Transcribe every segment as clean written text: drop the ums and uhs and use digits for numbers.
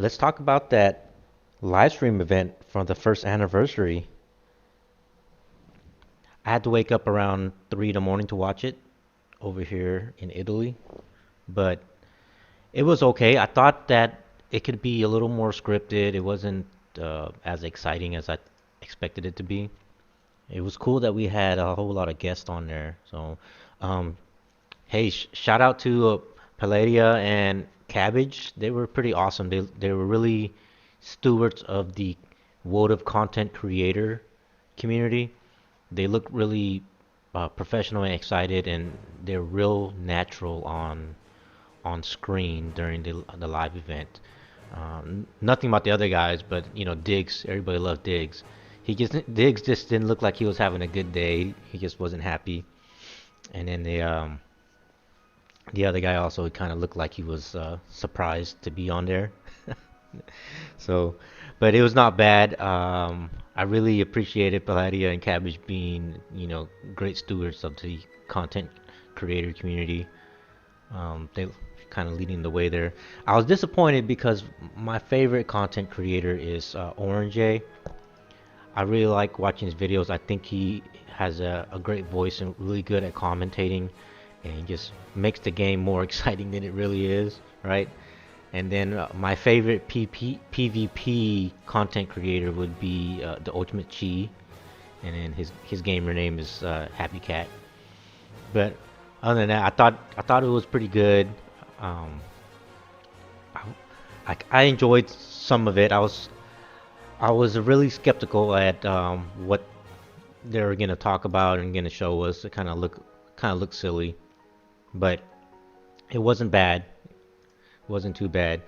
let's talk about that live stream event for the first anniversary. I had to wake up around 3 in the morning to watch it over here in Italy, but it was okay. I thought that it could be a little more scripted. It wasn't as exciting as I expected it to be. It was cool that we had a whole lot of guests on there. So, um, hey, shout out to Palladia and Cabbage. They were pretty awesome. They were really stewards of the WOTV content creator community. They look really professional and excited, and they're real natural on screen during the live event. Nothing about the other guys, but Diggs. Everybody loved Diggs. Diggs just didn't look like he was having a good day. He just wasn't happy. And then the other guy also kind of looked like he was surprised to be on there. So, but it was not bad. I really appreciated Palladia and Cabbage being, great stewards of the content creator community. They kind of leading the way there. I was disappointed because my favorite content creator is Orange. I really like watching his videos. I think he has a great voice and really good at commentating, and he just makes the game more exciting than it really is, right? And then my favorite PvP content creator would be the Ultimate Chi, and then his gamer name is Happy Cat. But other than that, I thought it was pretty good. Um, I enjoyed some of it. I was really skeptical at what they were gonna talk about and gonna show us. It kind of looked silly, but it wasn't bad. It wasn't too bad.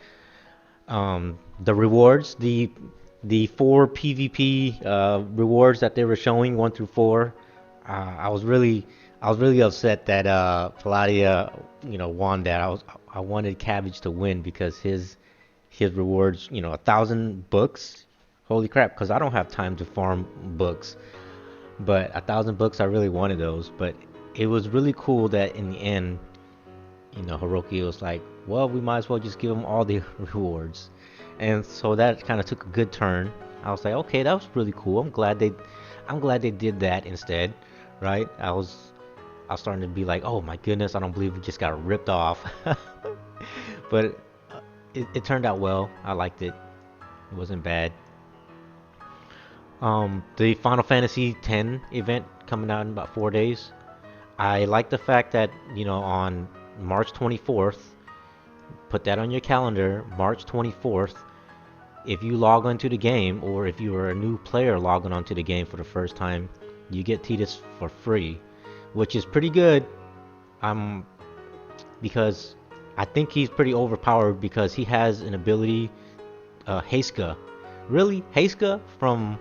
The rewards, the four PvP rewards that they were showing, 1 through 4. I was really upset that Palladia, won that. I wanted Cabbage to win because his rewards, 1,000 books. Holy crap! Because I don't have time to farm books, but 1,000 books, I really wanted those. But it was really cool that in the end, Hiroki was like, well, we might as well just give them all the rewards. And so that kind of took a good turn. I was like, okay, that was really cool. I'm glad they did that instead, right? I was starting to be like, oh my goodness, I don't believe we just got ripped off. But it turned out well. I liked it. It wasn't bad. The Final Fantasy X event coming out in about 4 days. I like the fact that, on March 24th, put that on your calendar, March 24th, if you log onto the game, or if you are a new player logging onto the game for the first time, you get Tidus for free, which is pretty good. Um, because I think he's pretty overpowered because he has an ability, Heiska. Really, Heiska from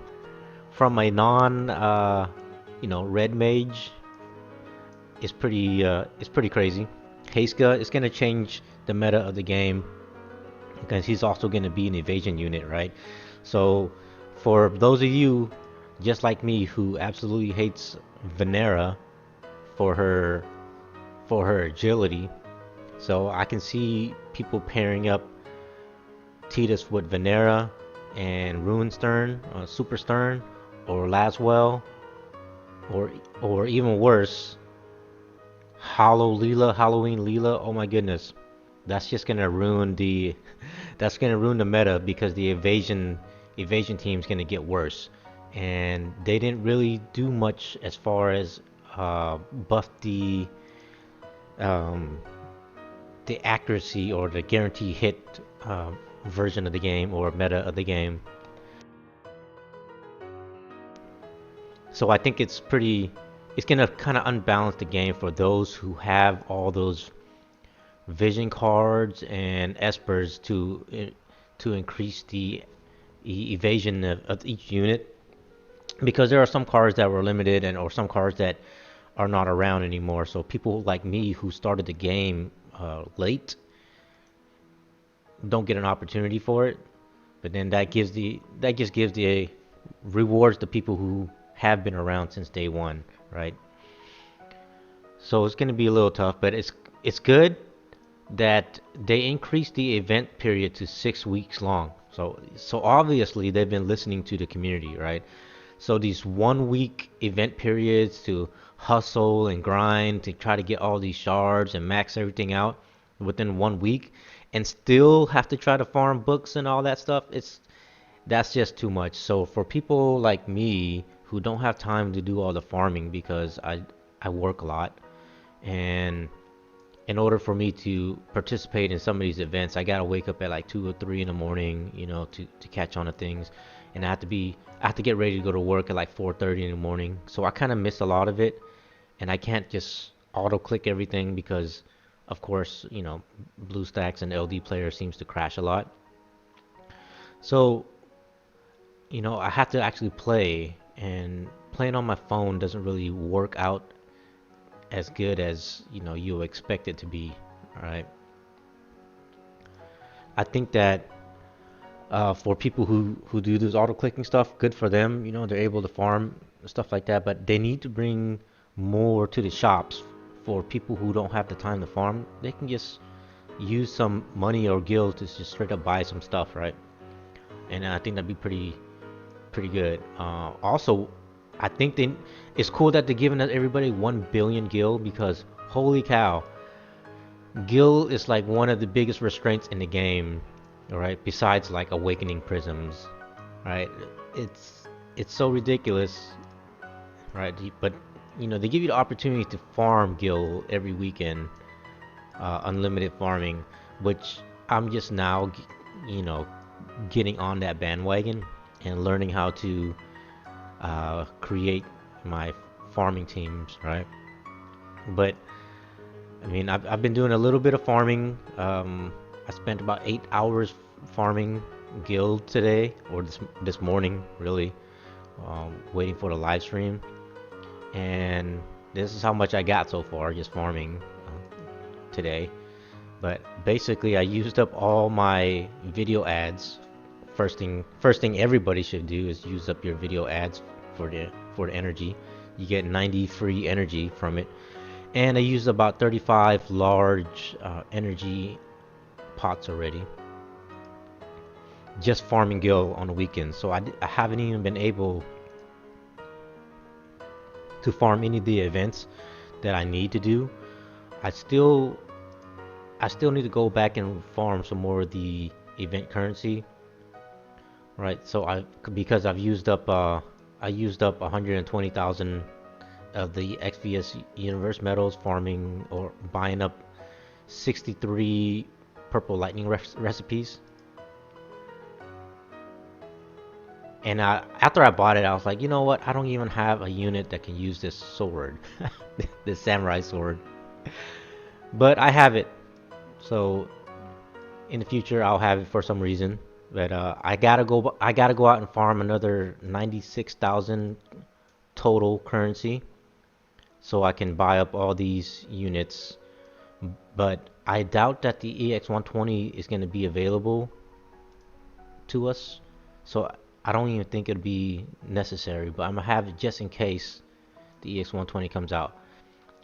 a non, red mage is pretty crazy. Heiska is gonna change the meta of the game because he's also gonna be an evasion unit, right? So for those of you just like me who absolutely hates Venera for her agility, so I can see people pairing up Tidus with Venera and Runestern, Super Stern, or Laswell, or even worse, Halloween Leela. Oh my goodness, that's just gonna ruin the that's gonna ruin the meta because the evasion team's gonna get worse, and they didn't really do much as far as buff um, the accuracy or the guarantee hit version of the game or meta of the game. So I think it's gonna kind of unbalance the game for those who have all those vision cards and espers to increase the evasion of each unit, because there are some cards that were limited and or some cards that are not around anymore. So people like me who started the game late don't get an opportunity for it. But then that just gives the rewards the people who have been around since day one, right? So it's gonna be a little tough, but it's good. that they increased the event period to 6 weeks long. So obviously they've been listening to the community, right? So these 1 week event periods to hustle and grind to try to get all these shards and max everything out within 1 week, and still have to try to farm books and all that stuff. That's just too much. So for people like me who don't have time to do all the farming because I work a lot, and in order for me to participate in some of these events, I gotta wake up at like 2 or 3 in the morning, to catch on to things, and I have to get ready to go to work at like 4:30 in the morning. So I kind of miss a lot of it, and I can't just auto click everything because, of course, BlueStacks and LD player seems to crash a lot. So I have to actually play, and playing on my phone doesn't really work out as good as you expect it to be. All right. I think that for people who do this auto clicking stuff, good for them. They're able to farm stuff like that, but they need to bring more to the shops for people who don't have the time to farm. They can just use some money or guild to just straight up buy some stuff, right? And I think that'd be pretty good. Also, I think it's cool that they're giving us everybody 1 billion gil, because holy cow, gil is like one of the biggest restraints in the game, all right? Besides like awakening prisms, right? It's so ridiculous, right? But they give you the opportunity to farm gil every weekend, unlimited farming, which I'm just now, getting on that bandwagon and learning how to create my farming teams, right? But I mean, I've been doing a little bit of farming. I spent about 8 hours farming guild today, or this morning, really, waiting for the live stream. And this is how much I got so far, just farming today. But basically, I used up all my video ads. First thing everybody should do is use up your video ads for the energy. You get 90 free energy from it. And I used about 35 large energy pots already, just farming gil on the weekends. So I haven't even been able to farm any of the events that I need to do. I still need to go back and farm some more of the event currency, right? So because I used up 120,000 of the XVS universe medals, farming or buying up 63 purple lightning recipes. And after I bought it, I was like, you know what? I don't even have a unit that can use this sword, this samurai sword. But I have it, so in the future I'll have it for some reason. But I gotta go out and farm another 96,000 total currency, so I can buy up all these units. But I doubt that the EX120 is going to be available to us, so I don't even think it'll be necessary. But I'm gonna have it just in case the EX120 comes out.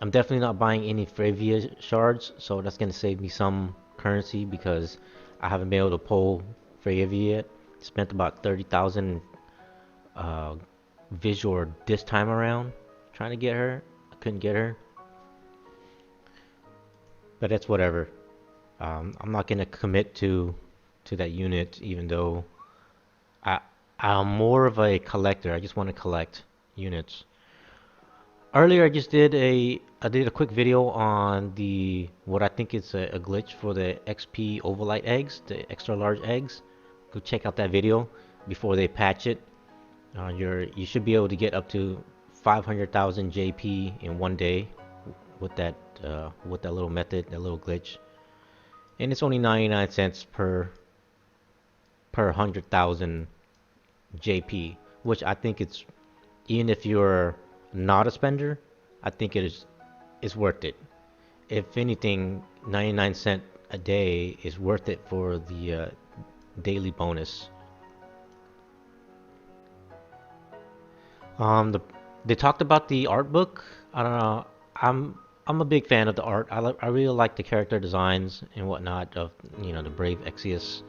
I'm definitely not buying any Fravia shards, so that's going to save me some currency because I haven't been able to pull Fravia yet. Spent about 30,000 visual this time around trying to get her. I couldn't get her, but that's whatever. I'm not gonna commit to that unit, even though I I'm more of a collector. I just want to collect units. Earlier, I did a quick video on the what I think is a glitch for the XP Overlight eggs, the extra large eggs. Go check out that video before they patch it. You should be able to get up to 500,000 JP in 1 day with that little method, that little glitch, and it's only 99 cents per 100,000 JP, which I think it's, even if you're not a spender, I think it's worth it. If anything, 99 cent a day is worth it for the daily bonus. Um, the, they talked about the art book. I don't know. I'm a big fan of the art. I really like the character designs and whatnot of the Brave Exvius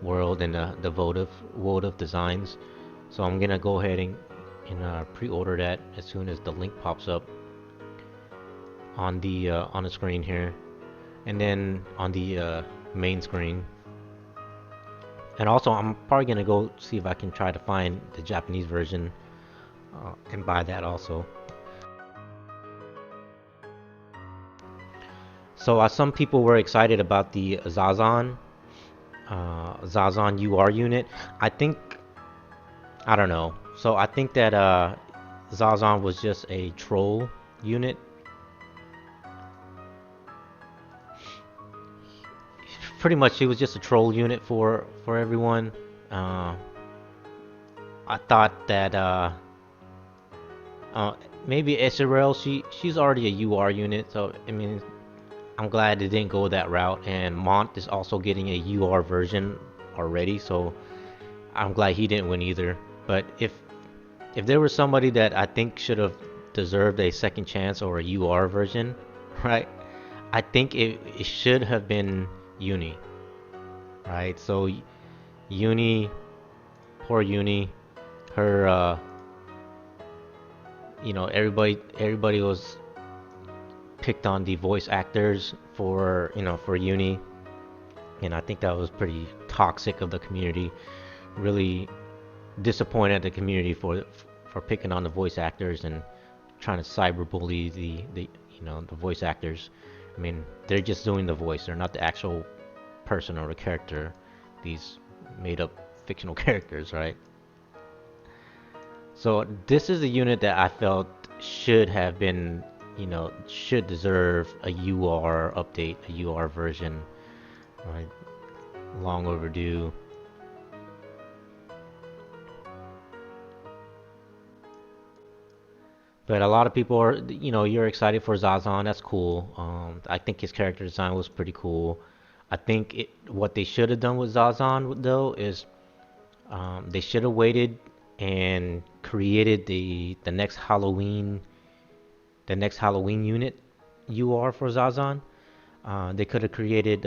world and the votive designs. So I'm gonna go ahead and pre-order that as soon as the link pops up on the screen here, and then on the main screen. And also, I'm probably gonna go see if I can try to find the Japanese version and buy that also. So some people were excited about the Zazan UR unit. I think I don't know. So I think that Zazan was just a troll unit. Pretty much, he was just a troll unit for everyone. Uh, I thought that maybe Israel, she's already a UR unit, so I mean, I'm glad they didn't go that route. And Mont is also getting a UR version already, so I'm glad he didn't win either. But if there was somebody that I think should have deserved a second chance or a UR version, right? I think it should have been Uni, right? So Uni, poor Uni, her everybody was picked on the voice actors for Uni, and I think that was pretty toxic of the community. Really disappointed the community for picking on the voice actors and trying to cyberbully the voice actors. I mean, they're just doing the voice. They're not the actual person or the character. These made up fictional characters, right? So this is a unit that I felt should have been, should deserve a UR update, a UR version, right? Long overdue. But a lot of people are, you're excited for Zazan. That's cool. I think his character design was pretty cool. I think what they should have done with Zazan though is they should have waited and created the next Halloween unit UR for Zazan. They could have created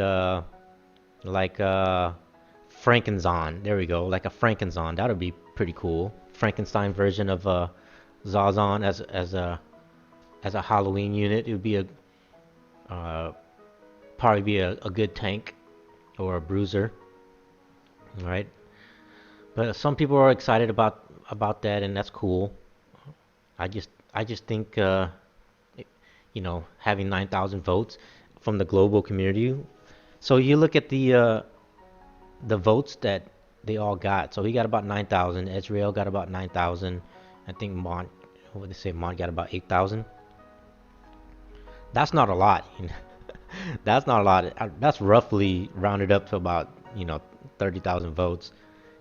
like Frankenzon. There we go, like a Frankenzon. That would be pretty cool. Frankenstein version of Zazan as a Halloween unit. It would be uh, probably be a good tank or a bruiser, right? But some people are excited about that, and that's cool. I just think having 9,000 votes from the global community. So you look at the votes that they all got. So he got about 9,000. Ezreal got about 9,000. I think Mon, what did they say? Mon got about 8,000. That's not a lot. That's not a lot. That's roughly rounded up to about 30,000 votes.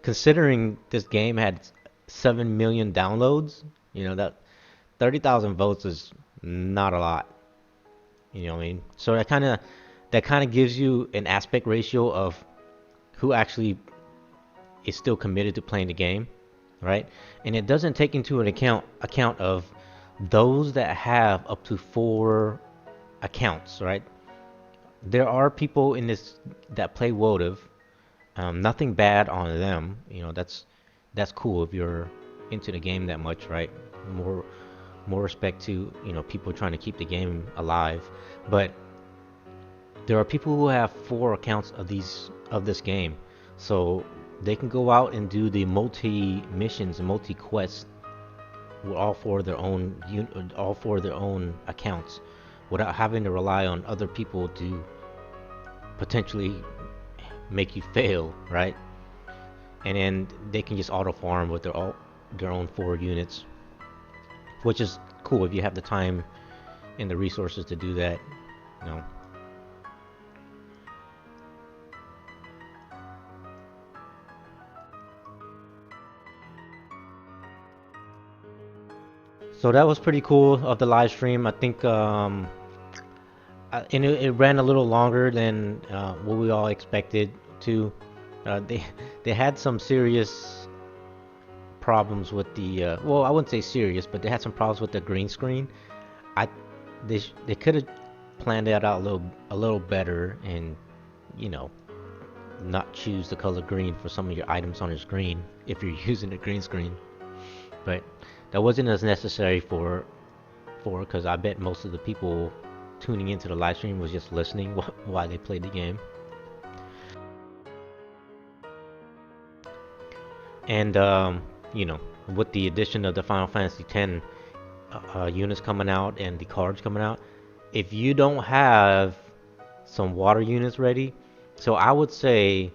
Considering this game had 7 million downloads, that 30,000 votes is not a lot. You know what I mean? So that kind of gives you an aspect ratio of who actually is still committed to playing the game, right? And it doesn't take into an account of those that have up to 4 accounts, right? There are people in this that play WOTV. Nothing bad on them. That's cool if you're into the game that much, right? More respect to people trying to keep the game alive. But there are people who have 4 accounts of this game, so they can go out and do the multi missions and multi quests with all 4 of their own accounts, without having to rely on other people to potentially make you fail, right? And then they can just auto farm with their own 4 units, which is cool if you have the time and the resources to do that. You know. So that was pretty cool of the live stream. I think, and it ran a little longer than what we all expected to. They had some serious problems with the well, I wouldn't say serious, but they had some problems with the green screen. I they could have planned that out a little better, and you know, not choose the color green for some of your items on your screen if you're using a green screen. But that wasn't as necessary for because I bet most of the people tuning into the live stream was just listening while they played the game. And you know, with the addition of the Final Fantasy X units coming out and the cards coming out, if you don't have some water units ready, so I would say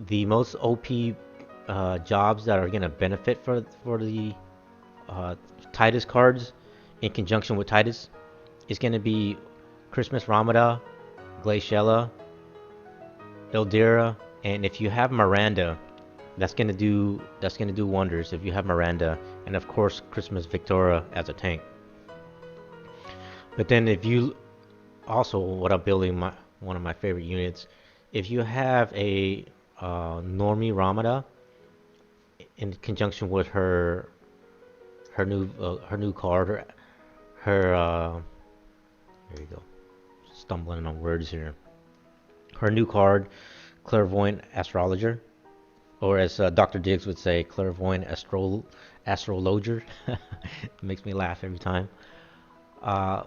the most OP jobs that are gonna benefit for the Titus cards in conjunction with Titus is gonna be Christmas Ramada, Glaciella, Ildira, and if you have Miranda, that's gonna do wonders if you have Miranda, and of course Christmas Victoria as a tank. But then if you also what I'm building one of my favorite units, if you have a Normie Ramada in conjunction with her new card, her there you go, stumbling on words here. Her new card, Clairvoyant Astrologer, or as Dr. Diggs would say, Clairvoyant Astrologer. Makes me laugh every time. Uh,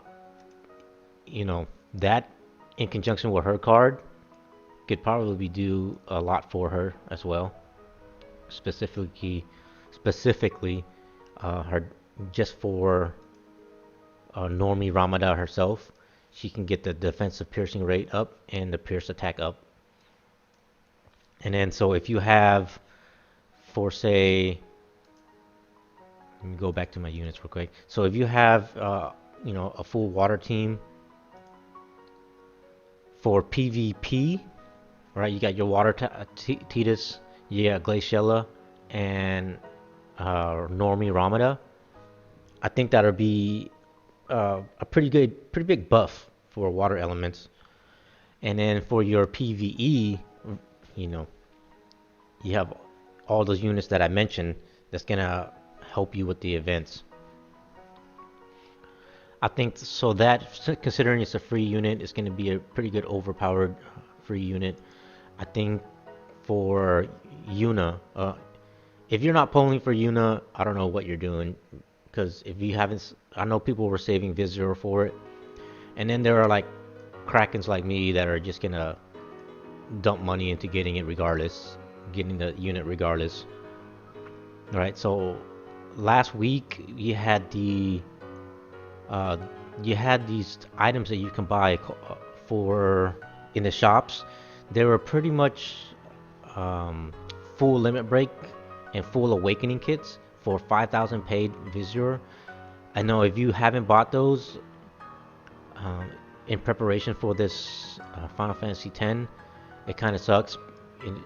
you know, that in conjunction with her card could probably do a lot for her as well. Specifically, her just for Normie Ramada herself, she can get the defensive piercing rate up and the pierce attack up. And then so if you have, for say, let me go back to my units real quick. So if you have, you know, a full water team for PvP, right? You got your water Titus, yeah, Glaciella, and Normie Ramada. I think that'll be a pretty big buff for water elements. And then for your PvE, you know, you have all those units that I mentioned that's gonna help you with the events. I think so that considering it's a free unit, it's gonna be a pretty good overpowered free unit. I think for Yuna, if you're not polling for Yuna, I don't know what you're doing, because if you haven't, I know people were saving Vizier for it, and then there are like Krakens like me that are just gonna dump money into getting it regardless, getting the unit regardless. All right, so last week you had these items that you can buy for in the shops. They were pretty much full limit break and full awakening kits for 5,000 paid Vizier. I know if you haven't bought those in preparation for this Final Fantasy X, it kind of sucks,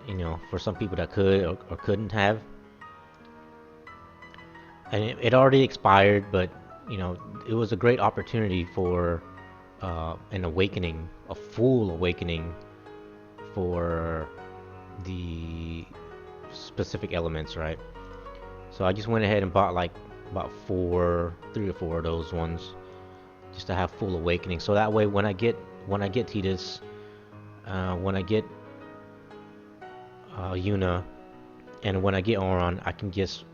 you know, for some people that could or couldn't have. And it already expired, but you know, it was a great opportunity for an awakening, a full awakening for the specific elements, right? So I just went ahead and bought like about 3 or 4 of those ones, just to have full awakening. So that way, when I get Titus, when I get Yuna, and when I get Auron, I can just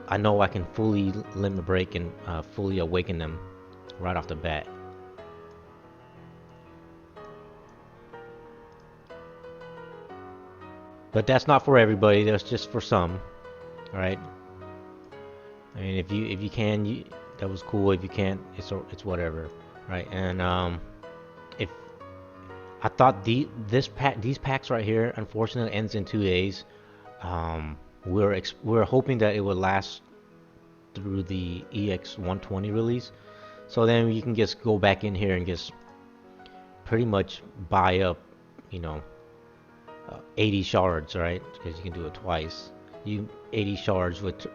I know I can fully limit break and fully awaken them right off the bat. But that's not for everybody. That's just for some. All right. I mean, if you can, that was cool. If you can't, it's whatever, right? And if I thought these packs right here, unfortunately, ends in 2 days. We're hoping that it would last through the EX 120 release, so then you can just go back in here and just pretty much buy up, you know, 80 shards, right? Because you can do it twice. 80 shards would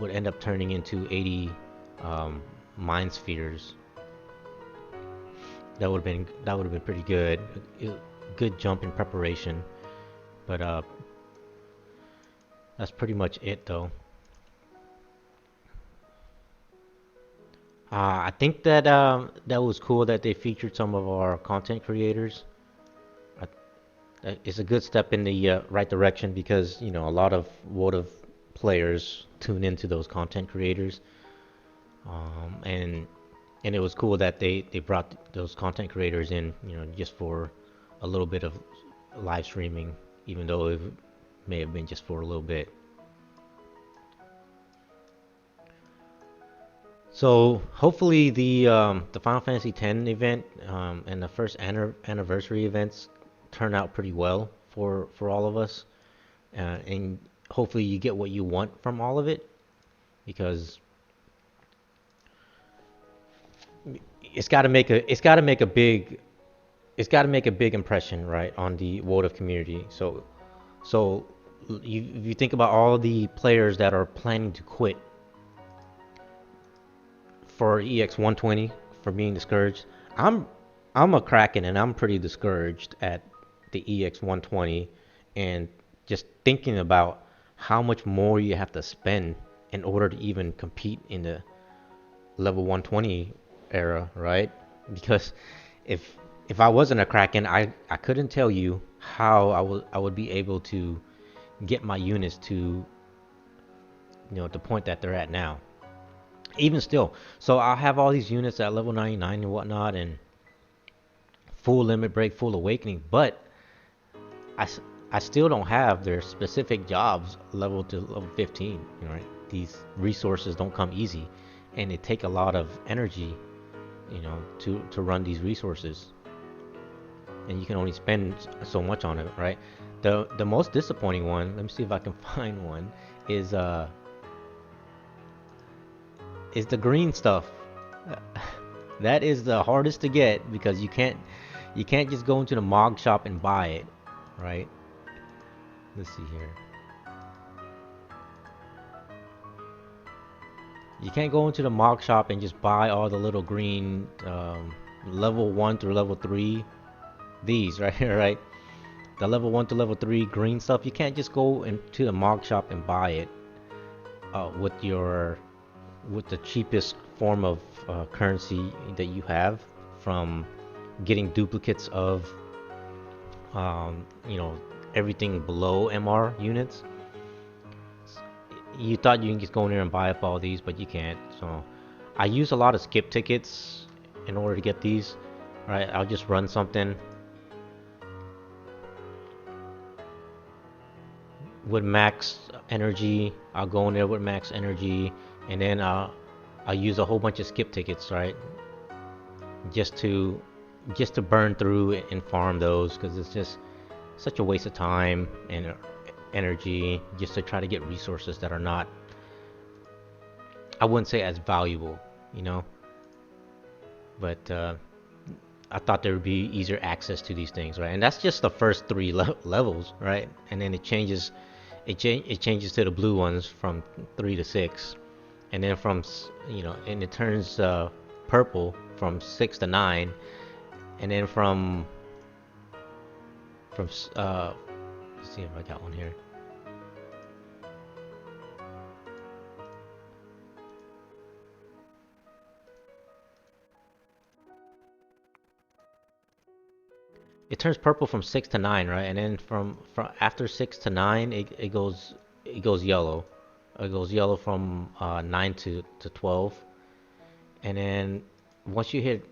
end up turning into 80 mind spheres. That would have been pretty good. Good jump in preparation, but that's pretty much it though. I think that that was cool that they featured some of our content creators. I, that it's a good step in the right direction because a lot of WOTV players tune into those content creators, and it was cool that they brought those content creators in, just for a little bit of live streaming, even though it may have been just for a little bit. So hopefully the Final Fantasy X event and the first anniversary events turn out pretty well for all of us, and hopefully you get what you want from all of it because it's got to make a big impression, right, on the World of community. So if you think about all the players that are planning to quit for EX 120 for being discouraged. I'm I'm a Kraken and I'm pretty discouraged at the EX 120 and just thinking about how much more you have to spend in order to even compete in the level 120 era, right? Because if if I wasn't a Kraken, I couldn't tell you how I would be able to get my units to the point that they're at now. Even still, so I'll have all these units at level 99 and whatnot, and full limit break, full awakening, but I, I still don't have their specific jobs level to level 15. Right? These resources don't come easy, and it take a lot of energy, to run these resources, and you can only spend so much on it, right? The most disappointing one, let me see if I can find one, is the green stuff. That is the hardest to get because you can't just go into the mog shop and buy it, right? Let's see here. You can't go into the mog shop and just buy all the little green level 1 through level 3, these right here, right? The level 1 to level 3 green stuff, you can't just go into the mog shop and buy it with the cheapest form of currency that you have from getting duplicates of um, you know everything below MR units. You thought you can just go in there and buy up all these, but you can't. So I use a lot of skip tickets in order to get these. Right, I'll just run something with max energy. I'll go in there with max energy, and then I'll use a whole bunch of skip tickets, right? Just to burn through and farm those because it's just such a waste of time and energy just to try to get resources that are not, I wouldn't say as valuable, you know. But I thought there would be easier access to these things, right? And that's just the first three levels, right? And then it changes, it changes to the blue ones from 3 to 6, and then and it turns purple from 6 to 9, and then from let's see if I got one here. It turns purple from 6 to 9, right? And then from after 6 to 9, it goes yellow. It goes yellow from 9 to 12, and then once you hit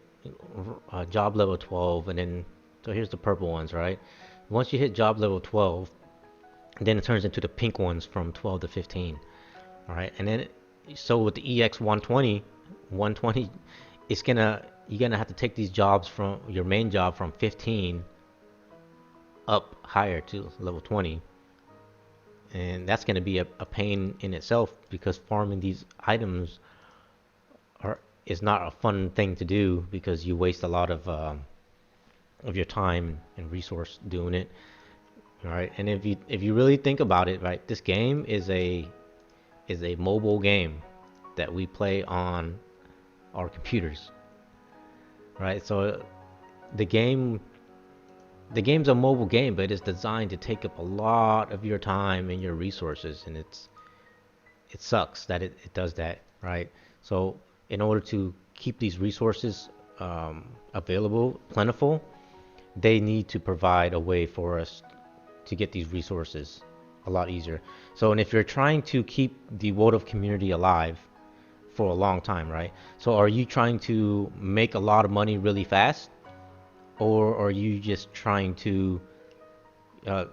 job level 12, and then so here's the purple ones, right? Once you hit job level 12, then it turns into the pink ones from 12 to 15. All right, and then so with the EX 120, it's gonna you're gonna have to take these jobs from your main job from 15 up higher to level 20, and that's gonna be a pain in itself because farming these items are is not a fun thing to do because you waste a lot of your time and resource doing it. All right, and if you really think about it, right, this game is a mobile game that we play on our computers, right? So the game the game's a mobile game, but it's designed to take up a lot of your time and your resources, and it sucks that it does that, right? So in order to keep these resources available, plentiful, they need to provide a way for us to get these resources a lot easier. So, and if you're trying to keep the WOTF community alive for a long time, right? So, are you trying to make a lot of money really fast, or are you just trying to uh,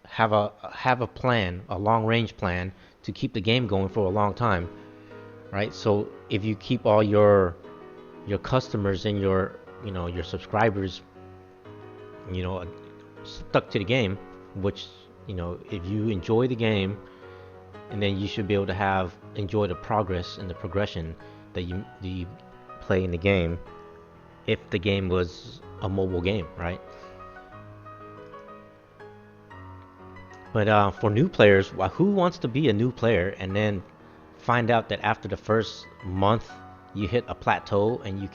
have a plan, a long range plan to keep the game going for a long time, right? So, if you keep all your customers and your subscribers, you know, stuck to the game, which if you enjoy the game, and then you should be able to enjoy the progress and the progression that you play in the game if the game was a mobile game, right? But for new players, who wants to be a new player and then find out that after the first month you hit a plateau and you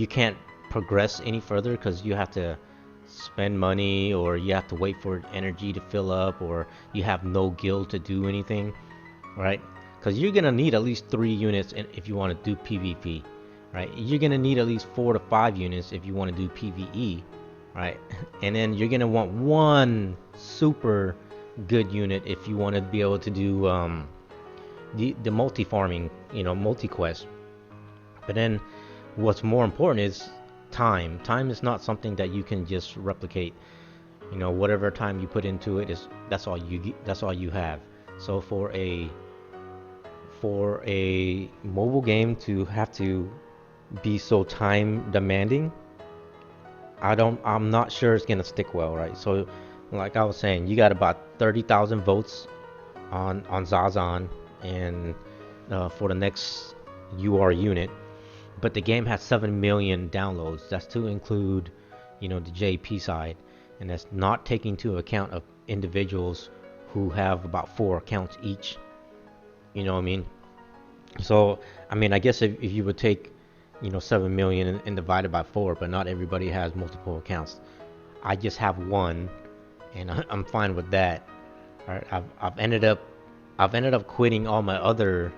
can't progress any further because you have to spend money, or you have to wait for energy to fill up, or you have no guild to do anything, right? Because you're gonna need at least 3 units if you want to do PvP, right? You're gonna need at least 4 to 5 units if you want to do PvE, right? And then you're gonna want one super good unit if you want to be able to do the multi farming, multi quest. But then what's more important is time. Time is not something that you can just replicate. Whatever time you put into it is that's all you have. So for a mobile game to have to be so time demanding, I'm not sure it's gonna stick well, right? So like I was saying, you got about 30,000 votes on Zazan, and for the next UR unit, but the game has 7 million downloads. That's to include, the JP side, and that's not taking into account of individuals who have about 4 accounts each. You know what I mean? So, I mean, I guess if you would take, 7 million and divide it by 4, but not everybody has multiple accounts. I just have one, and I'm fine with that. All right, I've ended up quitting all my other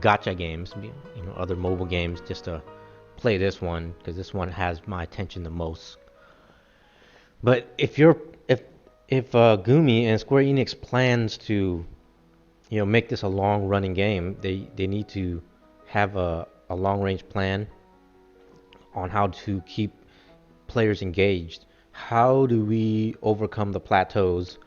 gacha games, other mobile games, just to play this one because this one has my attention the most. But if Gumi and Square Enix plans to make this a long running game, they need to have a long range plan on how to keep players engaged. How do we overcome the plateaus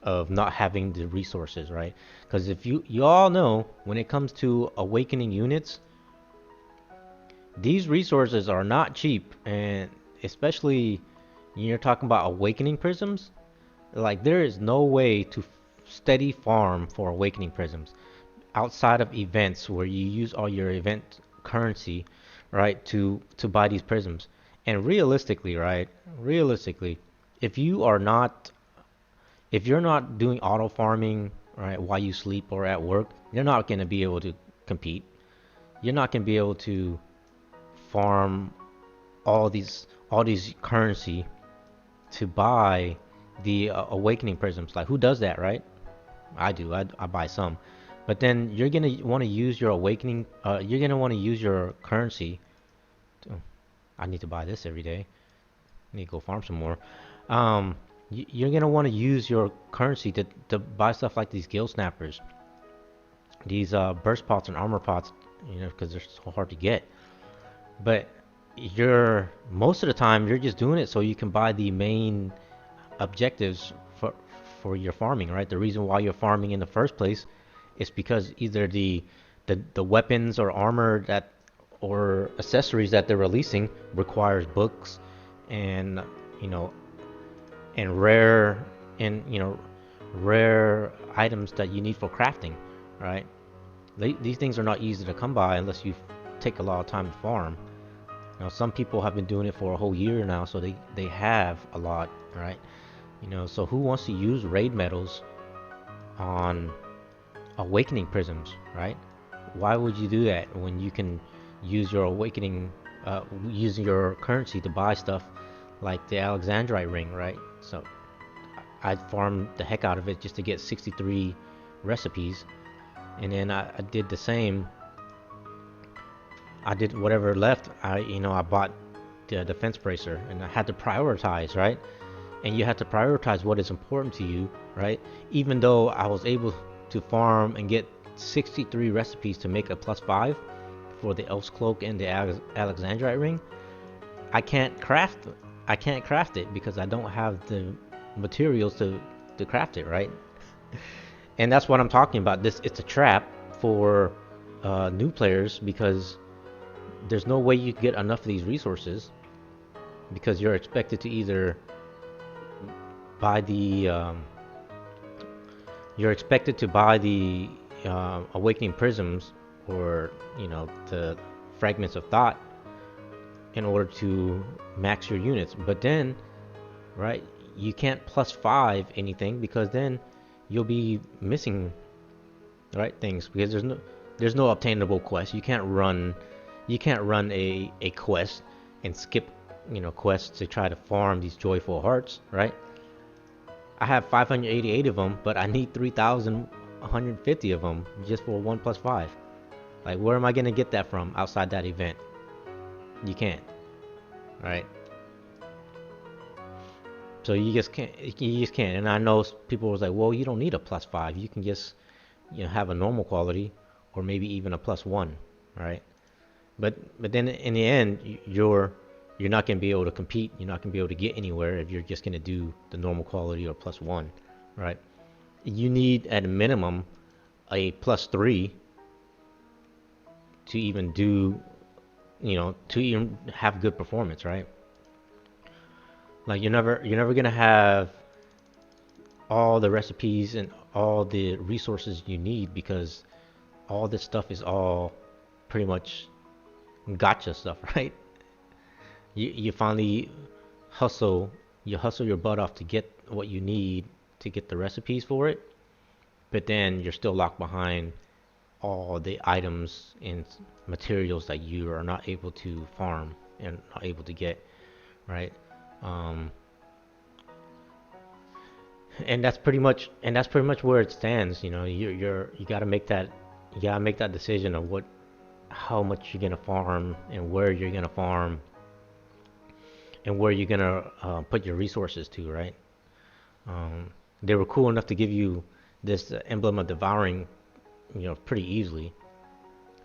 of not having the resources, right? Because if you all know, when it comes to awakening units, these resources are not cheap, and especially when you're talking about awakening prisms, like there is no way to steady farm for awakening prisms outside of events where you use all your event currency, right, to buy these prisms. And realistically, right, realistically, if you are not if you're not doing auto farming, right, while you sleep or at work, you're not going to be able to compete. You're not going to be able to farm all these currency to buy the awakening prisms. Like, who does that, right? I do. I buy some. But then you're going to want to use your awakening, you're going to want to use your currency. I need to buy this every day. I need to go farm some more. You're going to want to use your currency to buy stuff like these gill snappers, these burst pots and armor pots, because they're so hard to get. But most of the time you're just doing it so you can buy the main objectives for your farming, right? The reason why you're farming in the first place is because either the weapons or armor or accessories that they're releasing requires books and and rare items that you need for crafting, right? These things are not easy to come by unless you take a lot of time to farm. Some people have been doing it for a whole year now, so they have a lot, right? So who wants to use raid medals on awakening prisms, right? Why would you do that when you can use your awakening, using your currency to buy stuff like the Alexandrite ring, right? So I farmed the heck out of it just to get 63 recipes, and then I did the same I did whatever left. I bought the defense bracer, and I had to prioritize, right? And you have to prioritize what is important to you, right? Even though I was able to farm and get 63 recipes to make a +5 for the Elf's Cloak and the Alexandrite ring, I can't craft I can't craft it because I don't have the materials to craft it, right? And that's what I'm talking about. It's a trap for new players because there's no way you can get enough of these resources because you're expected to either buy the Awakening Prisms or the Fragments of Thought in order to max your units. But then, right, you can't +5 anything because then you'll be missing, right, things because there's no obtainable quest. You can't run a quest and skip quests to try to farm these joyful hearts, right? I have 588 of them, but I need 3,150 of them just for 1+5. Like, where am I gonna get that from outside that event? You can't, right? So you just can't. And I know people was like, well, you don't need a +5. You can just have a normal quality, or maybe even a +1, right? But then in the end, you're not gonna be able to compete. You're not gonna be able to get anywhere if you're just gonna do the normal quality or +1, right? You need at a minimum a +3 to even do, to even have good performance, right? Like you're never gonna have all the recipes and all the resources you need because all this stuff is all pretty much gotcha stuff, right? You finally hustle your butt off to get what you need to get the recipes for it, but then you're still locked behind all the items and materials that you are not able to farm and not able to get, right? Um, and that's pretty much where it stands. You gotta make that decision of how much you're gonna farm and where you're gonna farm and where you're gonna put your resources to, right? They were cool enough to give you this emblem of devouring, pretty easily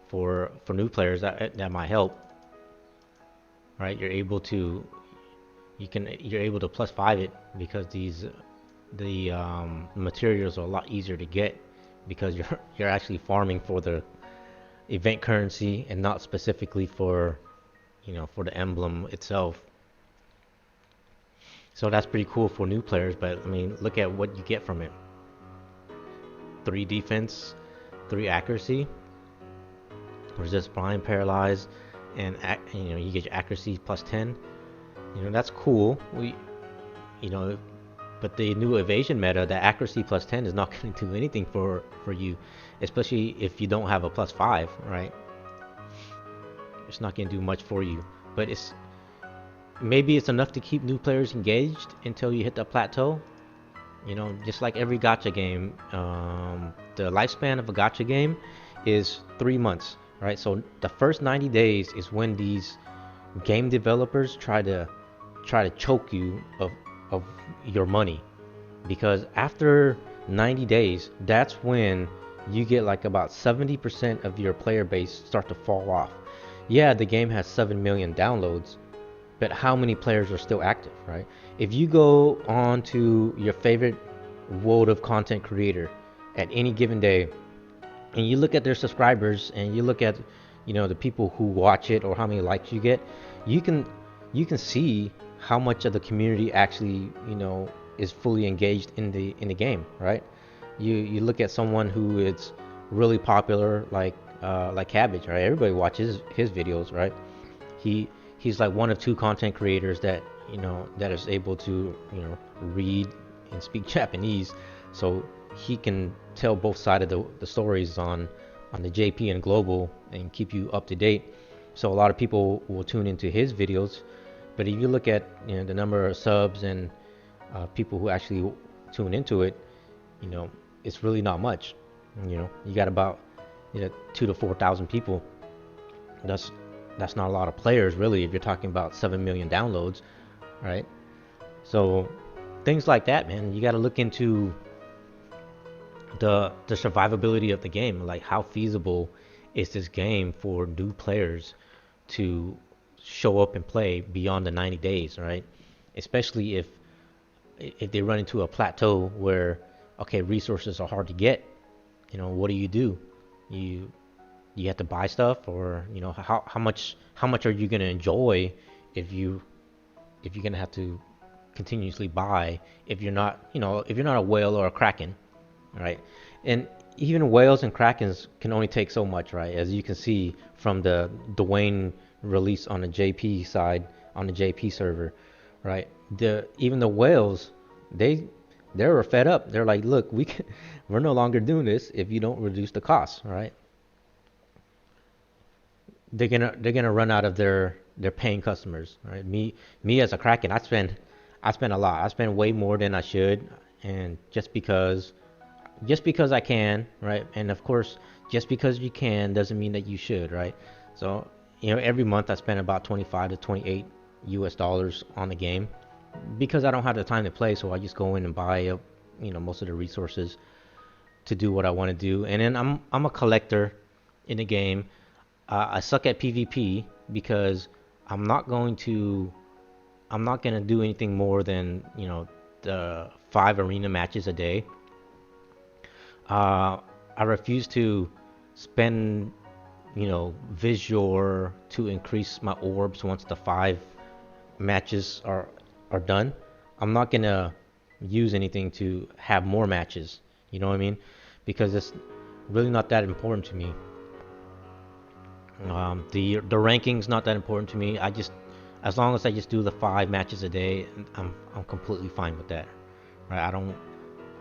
for new players. That might help, right? You're able to +5 it because the materials are a lot easier to get because you're actually farming for the event currency and not specifically for the emblem itself. So that's pretty cool for new players, but I mean, look at what you get from it. 3 defense, 3 accuracy, resist blind, paralyze, and you get your accuracy +10. That's cool. But the new evasion meta, the accuracy +10 is not going to do anything for you, especially if you don't have a +5, right? It's not going to do much for you, but maybe it's enough to keep new players engaged until you hit the plateau. Just like every gacha game, the lifespan of a gacha game is 3 months, right? So the first 90 days is when these game developers try to choke you of your money, because after 90 days, that's when you get like about 70% of your player base start to fall off. Yeah, the game has 7 million downloads, but how many players are still active, right? If you go on to your favorite world of content creator at any given day and you look at their subscribers and you look at the people who watch it or how many likes you get, you can see how much of the community actually is fully engaged in the game, right? You look at someone who is really popular, like Cabbage, right? Everybody watches his videos, right? He's like one of 2 content creators that that is able to read and speak Japanese, so he can tell both sides of the stories on the JP and global and keep you up to date. So a lot of people will tune into his videos. But if you look at the number of subs and people who actually tune into it, it's really not much. You got about 2,000 to 4,000 people. That's that's not a lot of players really if you're talking about 7 million downloads, right? So things like that, man, you got to look into the survivability of the game. Like, how feasible is this game for new players to show up and play beyond the 90 days, right? Especially if they run into a plateau where, okay, resources are hard to get. What do? You you have to buy stuff, or how much are you gonna enjoy if you're gonna have to continuously buy, if you're not a whale or a kraken, right? And even whales and krakens can only take so much, right? As you can see from the Dwayne release on the JP side, on the JP server, right? Even the whales, they were fed up. They're like, look, we're no longer doing this if you don't reduce the cost, right? They're gonna run out of their paying customers, right? Me as a kraken, I spend a lot. I spend way more than I should, and just because I can, right? And of course, just because you can doesn't mean that you should, right? So, every month I spend about 25 to 28 US dollars on the game because I don't have the time to play, so I just go in and buy up, most of the resources to do what I want to do. And then I'm a collector in the game. I suck at PvP because I'm not going to I'm not gonna do anything more than the 5 arena matches a day. I refuse to spend Visual to increase my orbs once the 5 matches are done. I'm not gonna use anything to have more matches. You know what I mean? Because it's really not that important to me. The ranking's not that important to me. As long as I just do the 5 matches a day, I'm completely fine with that. Right? I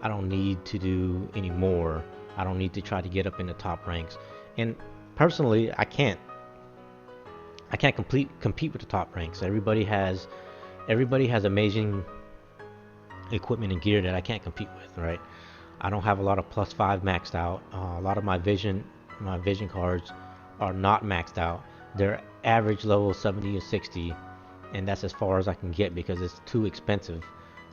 don't need to do any more. I don't need to try to get up in the top ranks. And personally, I can't compete with the top ranks. Everybody has amazing equipment and gear that I can't compete with, right? I don't have a lot of +5 maxed out. A lot of my vision cards are not maxed out. They're average level 70 or 60, and that's as far as I can get because it's too expensive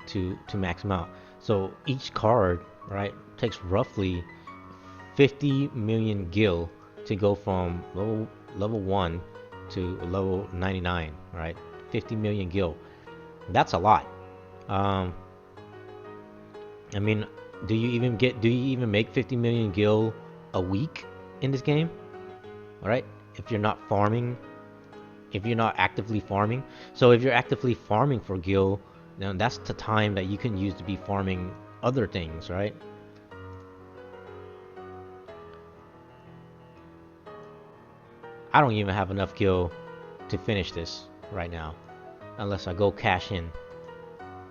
to max them out. So each card, right, takes roughly 50 million gil to go from level 1 to level 99, right? 50 million gil. That's a lot. Um, I mean, do you even make 50 million gil a week in this game? All right? If you're not farming, if you're not actively farming. So if you're actively farming for gil, then that's the time that you can use to be farming other things, right? I don't even have enough gil to finish this right now, unless I go cash in,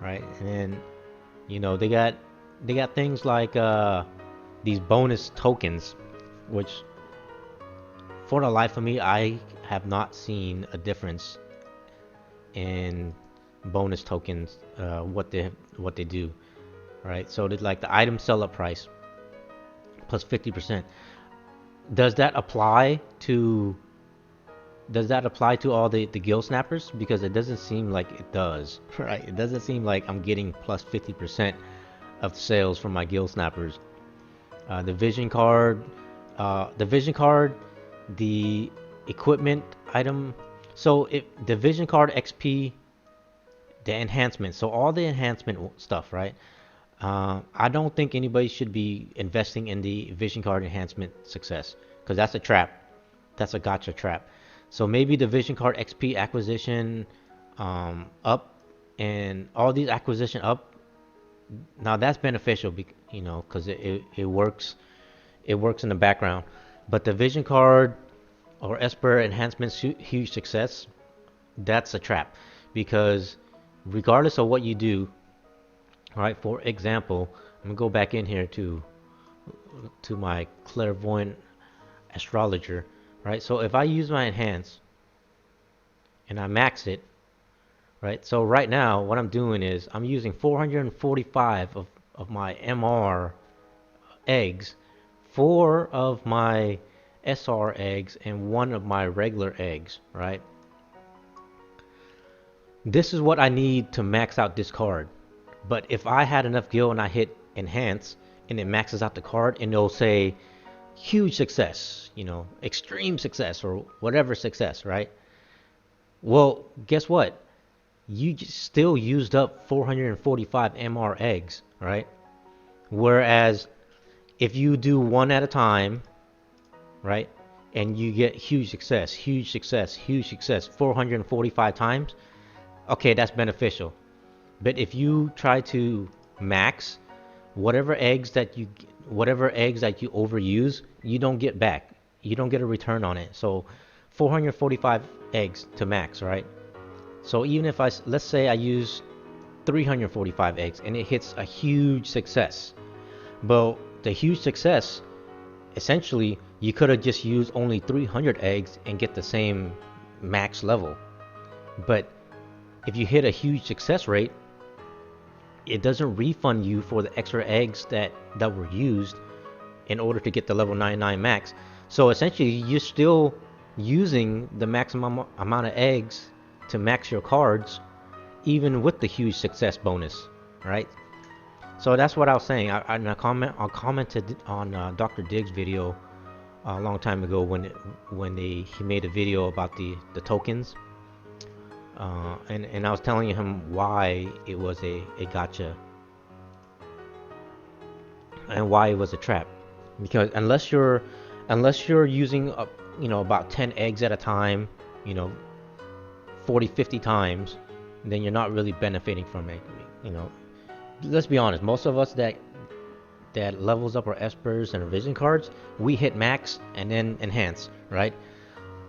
right? And then they got things like these bonus tokens, which for the life of me I have not seen a difference in bonus tokens, what they do, right? So like the item sell up price plus 50%. Does that apply to does that apply to all the gill snappers? Because it doesn't seem like it does, right? It doesn't seem like I'm getting plus 50% of sales from my gill snappers. The vision card, the vision card, the equipment item. So if the vision card XP, the enhancement, so all the enhancement stuff, right? I don't think anybody should be investing in the vision card enhancement success because that's a trap. That's a gotcha trap. So maybe the vision card XP acquisition up and all these acquisition up. Now that's beneficial, because it works. It works in the background. But the vision card or Esper enhancement huge success, that's a trap because regardless of what you do, all right. For example, I'm gonna go back in here to my clairvoyant astrologer, right? So if I use my enhance and I max it, right? So right now what I'm doing is I'm using 445 of my MR eggs, 4 of my SR eggs and one of my regular eggs, right? This is what I need to max out this card. But if I had enough gil and I hit enhance and it maxes out the card and it'll say huge success, you know, extreme success or whatever success, right? Well, guess what? You still used up 445 MR eggs, right? Whereas if you do one at a time, right, and you get huge success, huge success, huge success 445 times, okay, that's beneficial. But if you try to max whatever eggs that you overuse, you don't get back. You don't get a return on it. So 445 eggs to max, right? So even if let's say I use 345 eggs and it hits a huge success, but the huge success, essentially, you could have just used only 300 eggs and get the same max level. But if you hit a huge success rate, it doesn't refund you for the extra eggs that were used in order to get the level 99 max. So essentially, you're still using the maximum amount of eggs to max your cards, even with the huge success bonus, right? So that's what I was saying. I commented on Dr. Diggs' video a long time ago when he made a video about the tokens, and I was telling him why it was a gotcha and why it was a trap. Because unless you're using about 10 eggs at a time, 40-50 times, then you're not really benefiting from it. Let's be honest, most of us that levels up our espers and our vision cards, we hit max and then enhance, right?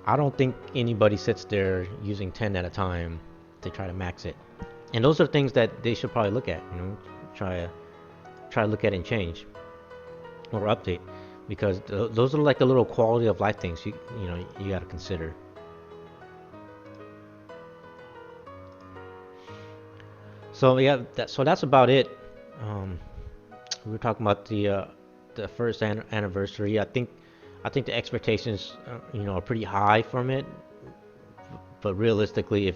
I don't think anybody sits there using 10 at a time to try to max it. And those are things that they should probably look at, try to look at and change or update, because those are like the little quality of life things you got to consider. So yeah, that's about it. We were talking about the first anniversary. I think the expectations are pretty high from it, but realistically,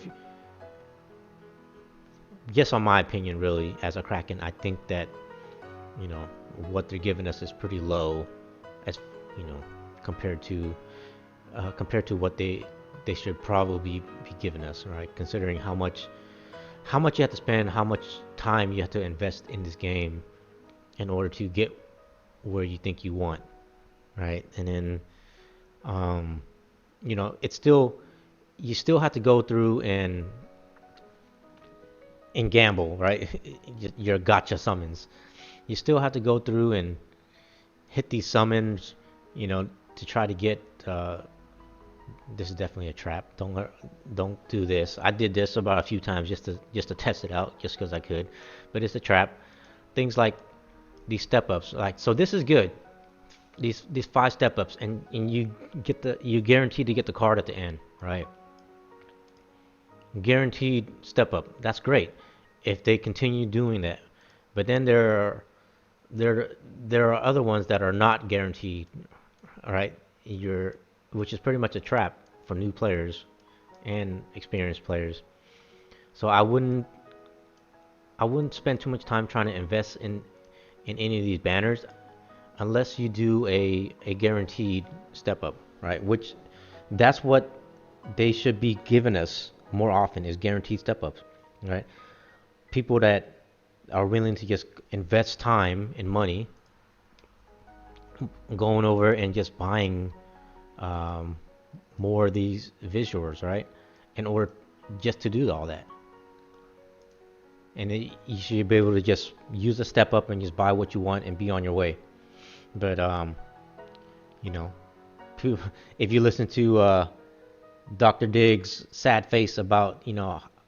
just on my opinion, really, as a Kraken, I think that what they're giving us is pretty low, as compared to what they should probably be giving us, right? Considering how much you have to spend, how much time you have to invest in this game in order to get where you think you want, right? And then it's still, you still have to go through and gamble, right? Your gotcha summons, you still have to go through and hit these summons, to try to get this is definitely a trap. Don't do this. I did this about a few times just to test it out, just because I could, but it's a trap. Things like these step ups, like, so this is good. These 5 step ups, and you guaranteed to get the card at the end, right? Guaranteed step up. That's great if they continue doing that. But then there are other ones that are not guaranteed, all right? Which is pretty much a trap for new players and experienced players. So I wouldn't spend too much time trying to invest in any of these banners unless you do a guaranteed step up, right? Which that's what they should be giving us more often, is guaranteed step ups, right? People that are willing to just invest time and money going over and just buying more of these visuals, right? In order just to do all that. And you should be able to just use a step up and just buy what you want and be on your way. But if you listen to Dr. Diggs' sad face about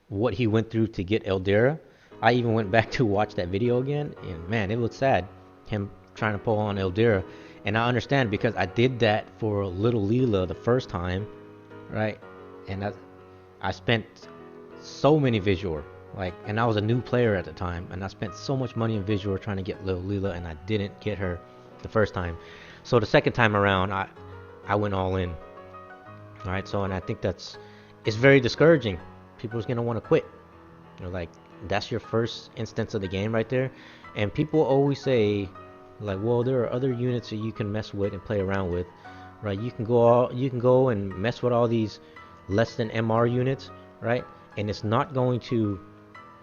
what he went through to get Eldera, I even went back to watch that video again, and man, it was sad, him trying to pull on Eldera. And I understand, because I did that for Little Leela the first time, right? And I spent so many visual, and I was a new player at the time, and I spent so much money in visual trying to get Little Leela, and I didn't get her the first time. So the second time around, I I went all in. All right, so and I think it's very discouraging. People's gonna want to quit. You're like, that's your first instance of the game right there, and people always say, like, well, there are other units that you can mess with and play around with, right? You can go and mess with all these less than MR units, right? And it's not going to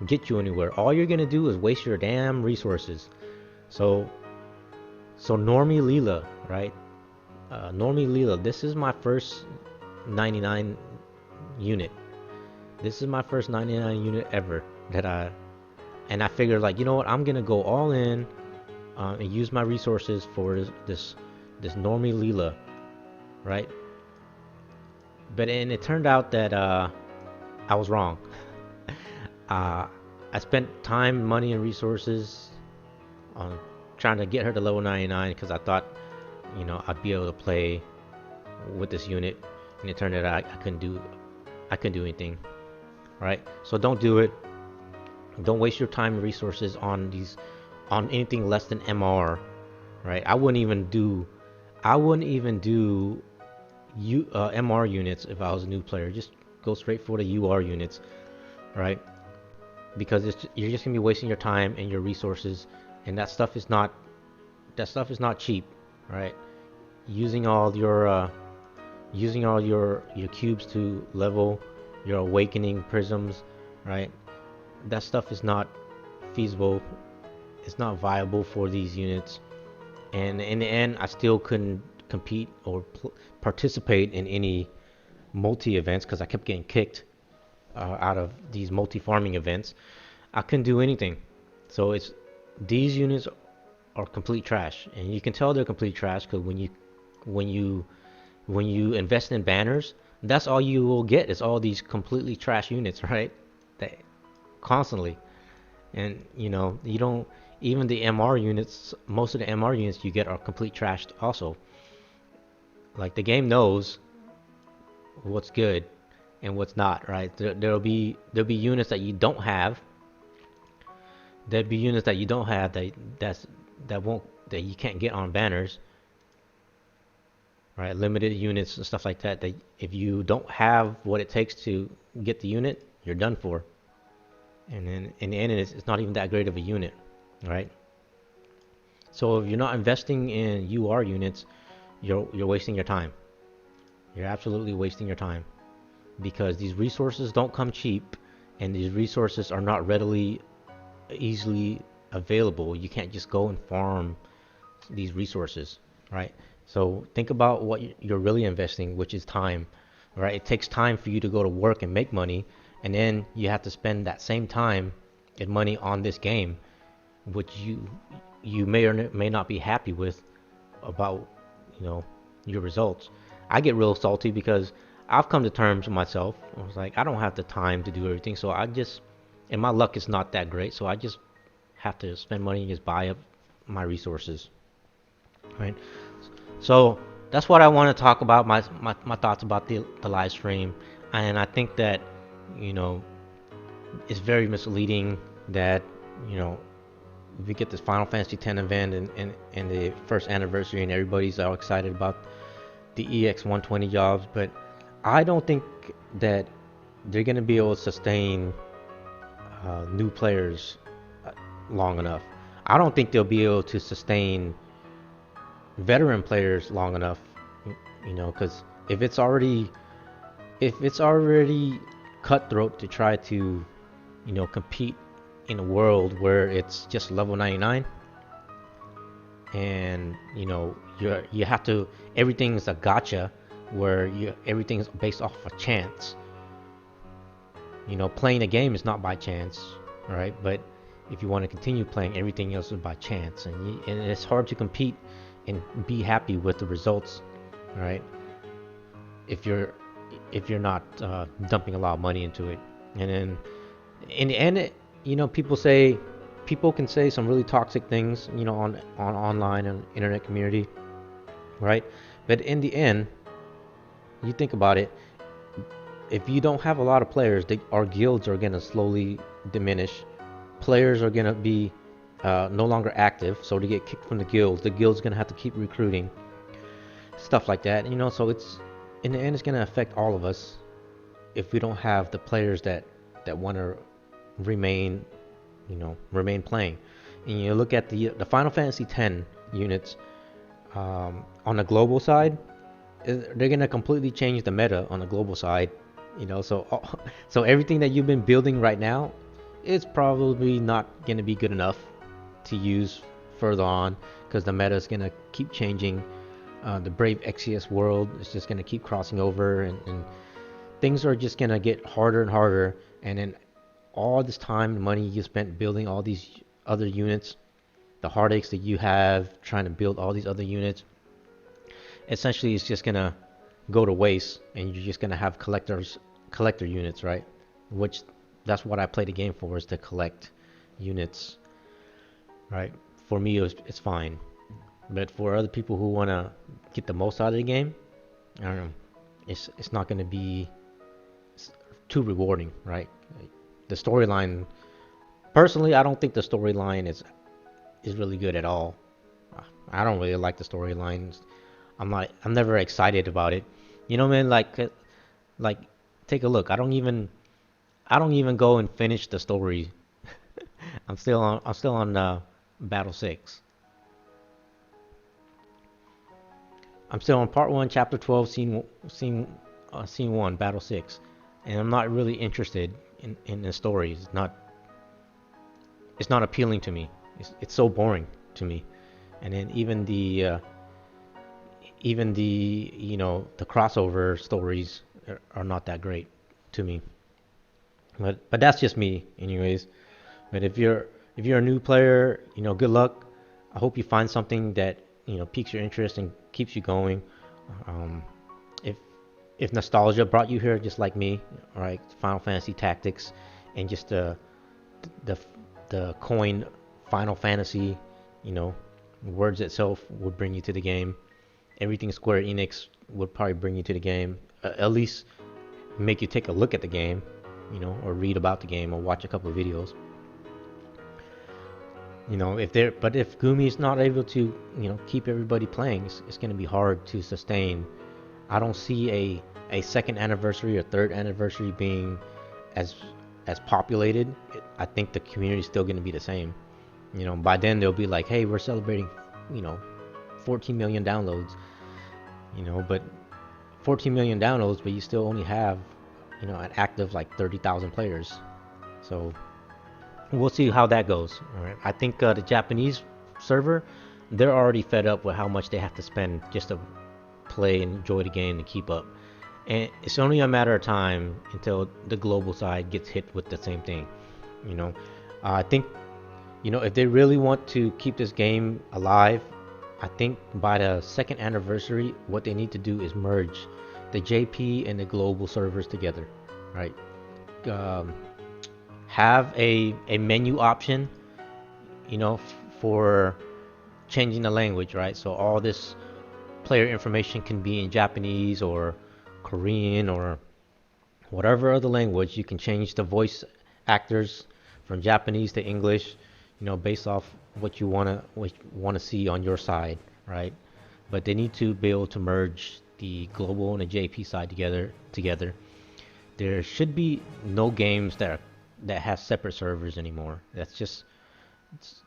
get you anywhere. All you're gonna do is waste your damn resources. So, Normie Leela, right? Normie Leela, this is my first 99 unit. This is my first 99 unit ever and I figured, like, you know what, I'm gonna go all in and use my resources for this Normie Leela, right? But and it turned out that I was wrong. I spent time, money, and resources on trying to get her to level 99 because I thought, I'd be able to play with this unit, and it turned out I couldn't do anything. Right? So don't do it. Don't waste your time and resources on anything less than MR. Right? I wouldn't even do MR units if I was a new player. Just go straight for the UR units, right? Because you're just gonna be wasting your time and your resources, and that stuff is not cheap, right? Using all your cubes to level your awakening prisms, right? That stuff is not feasible. It's not viable for these units, and in the end, I still couldn't compete or participate in any multi events because I kept getting kicked out of these multi farming events. I couldn't do anything. So these units are complete trash, and you can tell they're complete trash because when you invest in banners, that's all you will get is all these completely trash units, right? That constantly, and you don't even the MR units. Most of the MR units you get are complete trash also. Like, the game knows what's good and what's not, right? There'll be units that you don't have. There'll be units that you don't have that you can't get on banners, right? Limited units and stuff like that. That if you don't have what it takes to get the unit, you're done for. And then in the end, it's not even that great of a unit, right? So if you're not investing in UR units, you're wasting your time. You're absolutely wasting your time, because these resources don't come cheap, and these resources are not easily available. You can't just go and farm these resources, right? So think about what you're really investing, which is time, right? It takes time for you to go to work and make money, and then you have to spend that same time and money on this game, which you may or may not be happy with about your results. I get real salty because I've come to terms with myself. I was like, I don't have the time to do everything, so and my luck is not that great, so I just have to spend money and just buy up my resources, right? So that's what I want to talk about, my thoughts about the live stream. And I think that it's very misleading that we get this Final Fantasy X event and the first anniversary, and everybody's all excited about the EX 120 jobs, but I don't think that they're going to be able to sustain new players long enough. I don't think they'll be able to sustain veteran players long enough, because if it's already cutthroat to try to compete in a world where it's just level 99, and you have to, everything's a gotcha where everything's based off of chance. Playing a game is not by chance, right? But if you want to continue playing, everything else is by chance, and it's hard to compete and be happy with the results, right? If you're not dumping a lot of money into it. And then in the end, people can say some really toxic things, on online and internet community, right? But in the end, you think about it, if you don't have a lot of players, our guilds are gonna slowly diminish. Players are gonna be no longer active, so to get kicked from the guild's gonna have to keep recruiting. stuff like that. So it's in the end, it's gonna affect all of us if we don't have the players that want to remain, remain playing. And you look at the Final Fantasy X units on the global side, they're gonna completely change the meta on the global side. So so everything that you've been building right now is probably not gonna be good enough to use further on because the meta is gonna keep changing. The Brave Exvius world is just gonna keep crossing over, and things are just gonna get harder and harder. And then all this time and money you spent building all these other units, the heartaches that you have trying to build all these other units, essentially it's just gonna go to waste, and you're just gonna have collector units, right? Which that's what I play the game for, is to collect units, right? For me, it's fine, but for other people who wanna get the most out of the game, I don't know, it's not gonna be too rewarding, right? The storyline, personally, I don't think the storyline is really good at all. I don't really like the storylines. I'm never excited about it. Man, like take a look. I don't even go and finish the story. I'm still on Battle 6. I'm still on part 1, chapter 12, scene 1, Battle 6. And I'm not really interested in the story. It's not appealing to me. It's so boring to me. And then even the the crossover stories are not that great to me. But that's just me, anyways. But if you're a new player, good luck. I hope you find something that piques your interest and keeps you going. Um, if nostalgia brought you here, just like me, all right, Final Fantasy Tactics, and just the coin Final Fantasy, words itself would bring you to the game. Everything Square Enix would probably bring you to the game. At least make you take a look at the game, or read about the game, or watch a couple of videos. If Gumi's not able to, keep everybody playing, it's going to be hard to sustain. I don't see a second anniversary or third anniversary being as populated. I think the community is still going to be the same. By then they'll be like, hey, we're celebrating, 14 million downloads. But 14 million downloads, but you still only have, an active like 30,000 players. So we'll see how that goes. All right. I think the Japanese server, they're already fed up with how much they have to spend just to play and enjoy the game and keep up. And it's only a matter of time until the global side gets hit with the same thing. I think, if they really want to keep this game alive, I think by the second anniversary, what they need to do is merge the JP and the global servers together, right? Have a menu option, for changing the language, right? So all this player information can be in Japanese or Korean or whatever other language. You can change the voice actors from Japanese to English, based off what you want to see on your side, right? But they need to be able to merge the global and the JP side together. There should be no games that have separate servers anymore. That's just,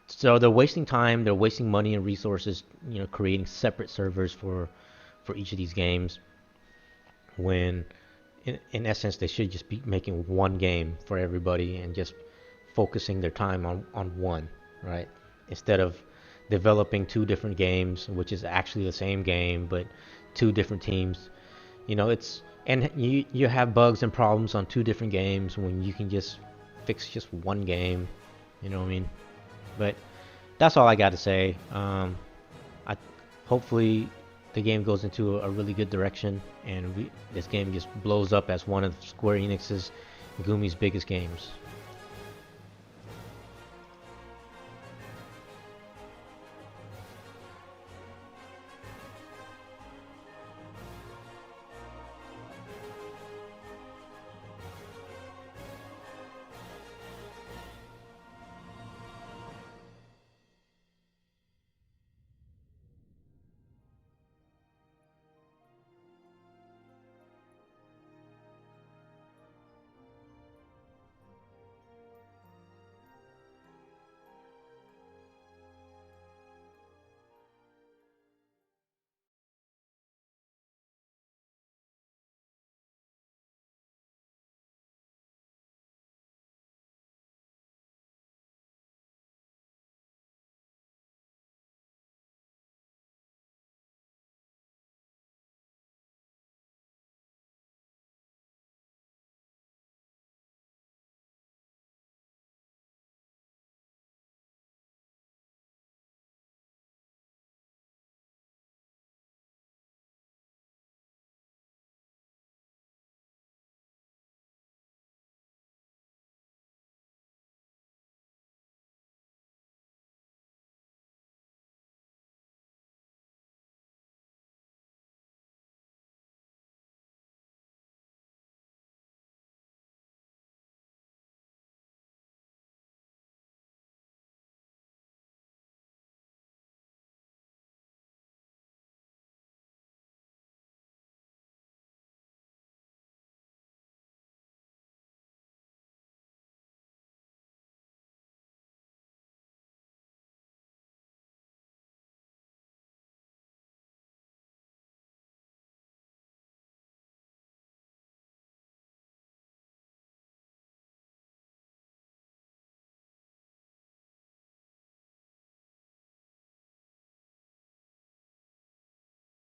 so they're wasting time, they're wasting money and resources, creating separate servers for each of these games, when in essence they should just be making one game for everybody and just focusing their time on one, right? Instead of developing two different games, which is actually the same game but two different teams. And you have bugs and problems on two different games when you can just fix just one game. You know what I mean? But that's all I got to say. Hopefully the game goes into a really good direction, and this game just blows up as one of Square Enix's Gumi's biggest games.